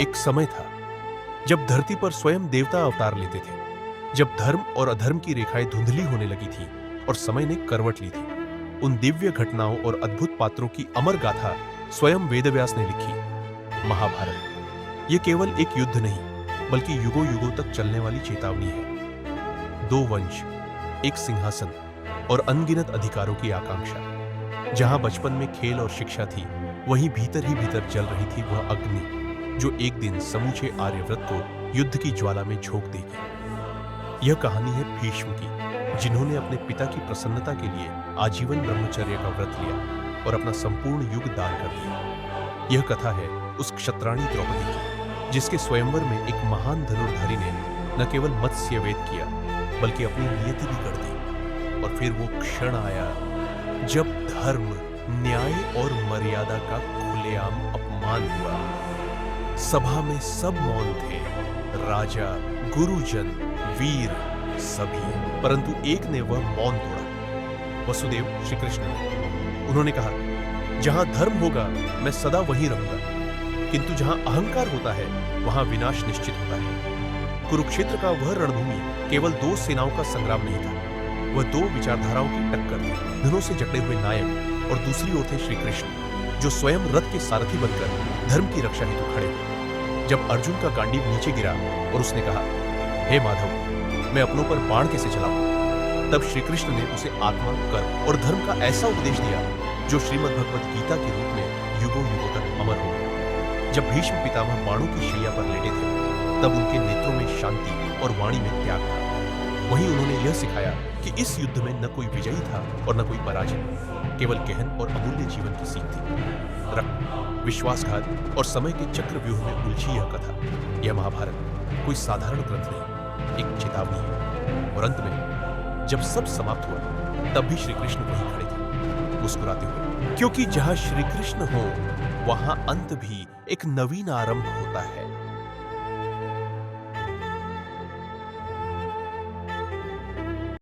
एक समय था जब धरती पर स्वयं देवता अवतार लेते थे, जब धर्म और अधर्म की रेखाएं धुंधली होने लगी थी और समय ने करवट ली थी। उन दिव्य घटनाओं और अद्भुत पात्रों की अमर गाथा स्वयं वेदव्यास ने लिखी। महाभारत ये केवल एक युद्ध नहीं, बल्कि युगों युगों तक चलने वाली चेतावनी है। दो वंश, एक सिंहासन और अनगिनत अधिकारों की आकांक्षा। जहां बचपन में खेल और शिक्षा थी, वहीं भीतर ही भीतर जल रही थी वह अग्नि जो एक दिन समूचे आर्यव्रत को युद्ध की ज्वाला में झोंक देगी। यह कहानी है भीष्म की, जिन्होंने अपने पिता की प्रसन्नता के लिए आजीवन ब्रह्मचर्य का व्रत लिया और अपना संपूर्ण युग दान कर दिया। यह कथा है उस क्षत्राणी द्रौपदी की, जिसके स्वयंवर में एक महान धनुर्धारी ने न केवल मत्स्यवेद किया, बल्कि अपनी नियति भी कर दी। और फिर वो क्षण आया जब धर्म, न्याय और मर्यादा का खुलेआम अपमान हुआ। सभा में सब मौन थे, राजा, गुरुजन, वीर, सभी, परंतु एक ने वह मौन तोड़ा, वसुदेव श्री कृष्ण ने। उन्होंने कहा, जहां धर्म होगा मैं सदा वहीं रहूंगा, किंतु जहां अहंकार होता है वहां विनाश निश्चित होता है। कुरुक्षेत्र का वह रणभूमि केवल दो सेनाओं का संग्राम नहीं था, वह दो विचारधाराओं की टक्कर थी। धनुष से जकड़े हुए नायक और दूसरी ओर थे श्री कृष्ण, जो स्वयं रथ के सारथी बनकर धर्म की रक्षा हेतु खड़े हुए। जब अर्जुन का गांडीव नीचे गिरा और उसने कहा, हे माधव, मैं अपनों पर बाण कैसे चलाऊं, तब श्री कृष्ण ने उसे आत्मा, कर्म और धर्म का ऐसा उपदेश दिया जो श्रीमद् भगवद गीता के रूप में युगों युगों तक अमर हो गया। जब भीष्म पितामह बाणों की शैया पर लेटे थे, तब उनके नेत्रों में शांति और वाणी में त्याग था। वहीं उन्होंने यह सिखाया कि इस युद्ध में न कोई विजयी था और न कोई पराजय, केवल गहन और अमूल्य जीवन की सीख थी। रक्त, विश्वासघात और समय के चक्रव्यूह में उलझी यह कथा, यह महाभारत कोई साधारण ग्रंथ नहीं, एक चेतावनी है। और अंत में जब सब समाप्त हुआ, तब भी श्री कृष्ण वहीं खड़े थे, मुस्कुराते हुए, क्योंकि जहां श्री कृष्ण हो वहां अंत भी एक नवीन आरंभ होता है।